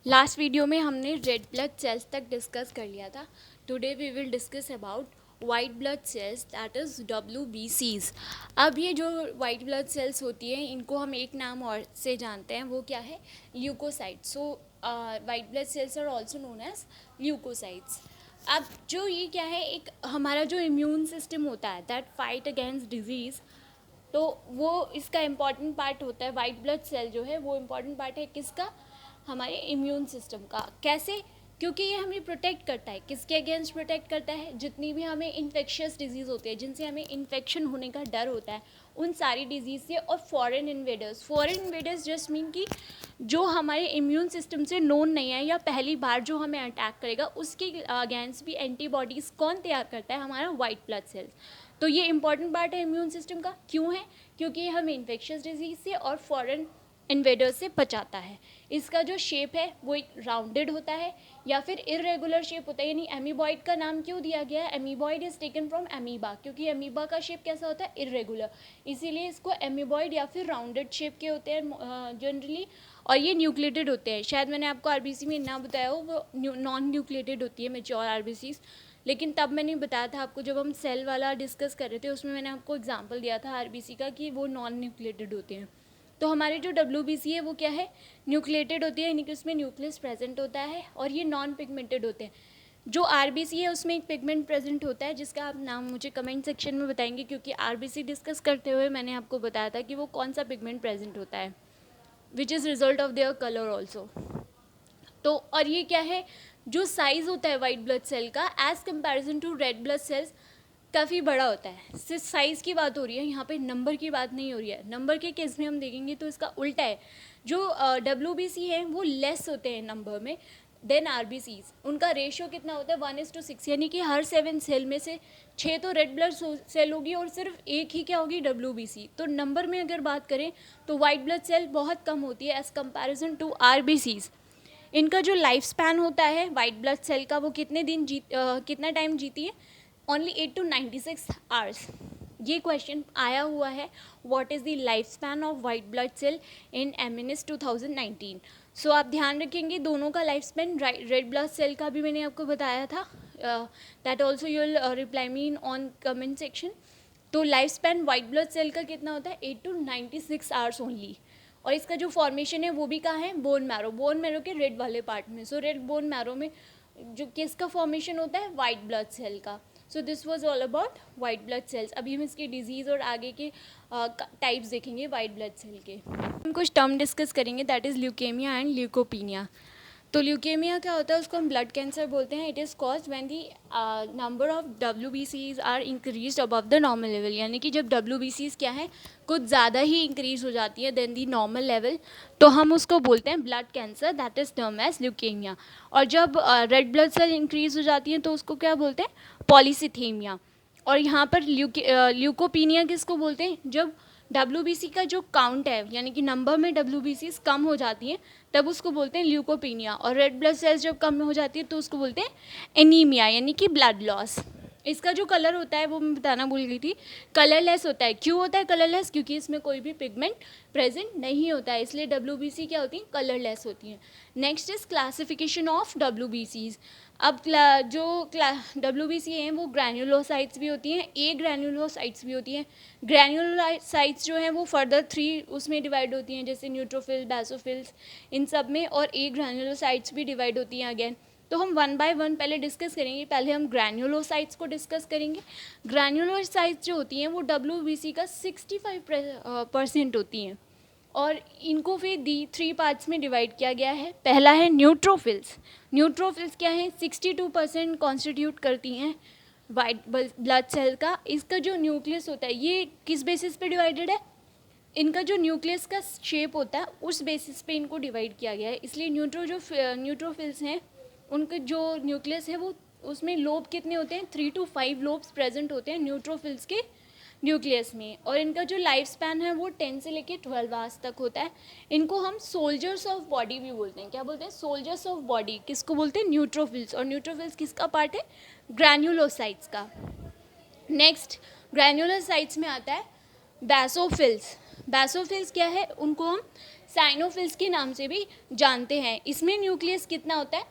Last video में हमने red blood cells तक डिस्कस कर लिया था. Today we will discuss about white blood cells, that is WBCs. अब ये जो वाइट ब्लड सेल्स होती हैं इनको हम एक नाम और से जानते हैं, वो क्या है? Leukocytes. So white blood cells are also known as leukocytes. अब जो ये क्या है, एक हमारा जो इम्यून सिस्टम होता है दैट फाइट अगेंस्ट डिजीज़, तो वो इसका इम्पॉर्टेंट पार्ट होता है. वाइट ब्लड सेल जो है वो इम्पॉर्टेंट पार्ट है किसका? हमारे इम्यून सिस्टम का. कैसे? क्योंकि ये हमें प्रोटेक्ट करता है. किसके अगेंस्ट प्रोटेक्ट करता है? जितनी भी हमें इन्फेक्शियस डिजीज़ होती है, जिनसे हमें इन्फेक्शन होने का डर होता है, उन सारी डिजीज़ से. और फॉरेन इन्वेडर्स जस्ट मीन कि जो हमारे इम्यून सिस्टम से नोन नहीं है या पहली बार जो हमें अटैक करेगा, उसके अगेंस्ट भी एंटीबॉडीज़ कौन तैयार करता है? हमारा वाइट ब्लड सेल्स. तो ये इंपॉर्टेंट पार्ट है इम्यून सिस्टम का. क्यों है? क्योंकि ये हमें इन्फेक्शियस डिजीज़ से और फॉरेन इन्वेडर्स से बचाता है. इसका जो शेप है वो एक राउंडेड होता है या फिर इरेगुलर शेप होता है. यानी एमीबॉइड का नाम क्यों दिया गया है? Amoeboid is taken from amoeba, क्योंकि एमीबा का शेप कैसा होता है? इरेगुलर. इसीलिए इसको एमीबॉइड या फिर राउंडेड शेप के होते हैं जनरली. और ये न्यूक्लिएटेड होते हैं. शायद मैंने आपको आरबीसी में ना बताया हो, वो नॉन न्यूक्लिएटेड होती है मेच्योर आरबीसीज. लेकिन तब मैंने बताया था आपको, जब हम सेल वाला डिस्कस कर रहे थे उसमें मैंने आपको एग्जांपल दिया था आरबीसी का कि वो नॉन न्यूक्लिएटेड होते हैं. तो हमारे जो WBC है वो क्या है? न्यूक्लिएटेड होती है, यानी कि उसमें न्यूक्लियस प्रेजेंट होता है और ये नॉन पिगमेंटेड होते हैं. जो RBC है उसमें एक पिगमेंट प्रेजेंट होता है जिसका आप नाम मुझे कमेंट सेक्शन में बताएंगे, क्योंकि RBC डिस्कस करते हुए मैंने आपको बताया था कि वो कौन सा पिगमेंट प्रेजेंट होता है, which is result of their colour also. तो और ये क्या है? जो साइज़ होता है वाइट ब्लड सेल का as comparison to red blood cells काफ़ी बड़ा होता है. सिर्फ साइज़ की बात हो रही है, यहाँ पे नंबर की बात नहीं हो रही है. नंबर के केस में हम देखेंगे तो इसका उल्टा है. जो WBC है वो लेस होते हैं नंबर में देन RBCs. उनका रेशियो कितना होता है? 1:6. यानी कि हर 7 सेल में से 6 तो रेड ब्लड सेल होगी और सिर्फ एक ही क्या होगी? WBC. तो नंबर में अगर बात करें तो वाइट ब्लड सेल बहुत कम होती है एज़ कंपेरिजन टू RBCs. इनका जो लाइफ स्पैन होता है वाइट ब्लड सेल का, वो कितना टाइम जीती है? Only 8 to 96 hours. ये क्वेश्चन आया हुआ है, what is the life span of white blood cell in MNS 2019. So आप ध्यान रखेंगे दोनों का life span. Red blood cell का भी मैंने आपको बताया था, that also you will reply me in on comment section. तो life span white blood cell का कितना होता है? 8 to 96 hours ओनली. और इसका जो फॉर्मेशन है वो भी कहाँ है? बोन मैरो के रेड वाले पार्ट में. सो रेड बोन मैरो में जो किसका फॉर्मेशन होता है? वाइट ब्लड सेल का. So this was all about white blood sales. अभी हम इसकी डिजीज़ और आगे के टाइप्स देखेंगे वाइट ब्लड सेल के. हम कुछ टर्म डिस्कस करेंगे, that is leukaemia and leukopenia. तो ल्यूकेमिया क्या होता है? उसको हम ब्लड कैंसर बोलते हैं. It is caused when the number of WBCs are increase above the normal level. यानी कि जब WBCs क्या है, कुछ ज़्यादा ही इंक्रीज हो जाती है देन दी नॉर्मल लेवल, तो हम उसको बोलते हैं blood cancer, that is term as leukaemia. और जब रेड ब्लड सेल इंक्रीज हो जाती हैं तो उसको क्या बोलते हैं? पॉलीसिथेमिया. और यहाँ पर ल्यूकोपीनिया किसको बोलते हैं? जब WBC का जो काउंट है, यानी कि नंबर में WBCs कम हो जाती हैं, तब उसको बोलते हैं ल्यूकोपीनिया. और रेड ब्लड सेल्स जब कम हो जाती है तो उसको बोलते हैं एनीमिया, यानी कि ब्लड लॉस. इसका जो कलर होता है वो मैं बताना भूल गई थी, कलरलेस होता है. क्यों होता है कलरलेस? क्योंकि इसमें कोई भी पिगमेंट प्रेजेंट नहीं होता है, इसलिए WBC क्या होती हैं? कलरलेस होती हैं. Next is classification of WBCs. अब जो WBC हैं वो ग्रैन्युलोसाइट्स भी होती हैं, ए ग्रैन्युलोसाइट्स भी होती हैं. ग्रैन्युलोसाइट्स जो हैं वो फर्दर 3 उसमें डिवाइड होती हैं, जैसे न्यूट्रोफिल, बेसोफिल्स, इन सब में. और ए ग्रैन्युलोसाइट्स भी डिवाइड होती हैं अगेन. तो हम 1 by 1 पहले डिस्कस करेंगे. पहले हम ग्रैन्युलोसाइट्स को डिस्कस करेंगे. ग्रैन्युलोसाइट्स जो होती हैं वो WBC का 65% होती हैं. और इनको फिर 3 पार्ट्स में डिवाइड किया गया है. पहला है न्यूट्रोफिल्स. न्यूट्रोफिल्स क्या है? 62% कॉन्स्टिट्यूट करती हैं वाइट ब्लड सेल का. इसका जो न्यूक्लियस होता है ये किस बेसिस पे डिवाइडेड है? इनका जो न्यूक्लियस का शेप होता है उस बेसिस पे इनको डिवाइड किया गया है. इसलिए न्यूट्रोफिल्स हैं, उनका जो न्यूक्लियस है वो उसमें लोब कितने होते हैं? 3 to 5 लोब्स प्रेजेंट होते हैं न्यूट्रोफिल्स के न्यूक्लियस में. और इनका जो लाइफ स्पैन है वो 10 से लेकर 12 आवर्स तक होता है. इनको हम सोल्जर्स ऑफ बॉडी भी बोलते हैं. क्या बोलते हैं? Soldiers of body. किसको बोलते हैं? न्यूट्रोफिल्स. और न्यूट्रोफिल्स किसका पार्ट है? ग्रैन्युलोसाइट्स का. नेक्स्ट ग्रैन्युलोसाइट्स में आता है बेसोफिल्स. बेसोफिल्स क्या है? उनको हम साइनोफिल्स के नाम से भी जानते हैं। इसमें न्यूक्लियस कितना होता है,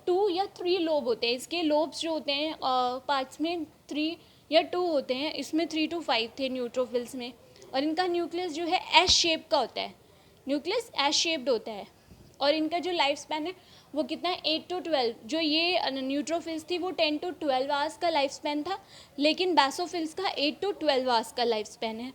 2 या 3 लोब होते हैं। इसके लोब्स जो होते हैं पार्ट्स में 3 या 2 होते हैं, इसमें 3 to 5 थे न्यूट्रोफिल्स में। और इनका न्यूक्लियस जो है एस शेप का होता है, न्यूक्लियस एस शेप्ड होता है। और इनका जो लाइफ स्पैन है वो कितना है, 8 to 12। जो ये न्यूट्रोफिल्स थी वो 10 to 12 आवर्स का लाइफ स्पैन था, लेकिन बैसोफिल्स का 8 to 12 आवर्स का लाइफ स्पैन है।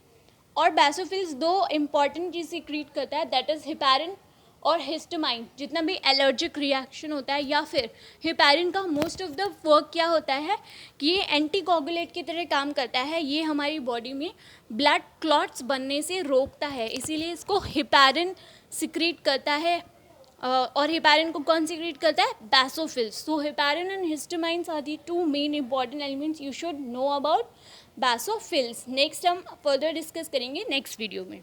और बैसोफिल्स 2 इंपॉर्टेंट चीज़ सिक्रीट करता है, दैट इज़ हिपैरिन और हिस्टामाइन। जितना भी एलर्जिक रिएक्शन होता है, या फिर हिपैरिन का मोस्ट ऑफ द वर्क क्या होता है कि ये एंटीकोगुलेट की तरह काम करता है। ये हमारी बॉडी में ब्लड क्लॉट्स बनने से रोकता है, इसीलिए इसको हिपैरिन सिक्रीट करता है। और हिपैरिन को कौन सिक्रीट करता है, basophils. So heparin and histamines are the 2 main important elements you should know about basophils. Next हम फर्दर डिस्कस करेंगे नेक्स्ट वीडियो में।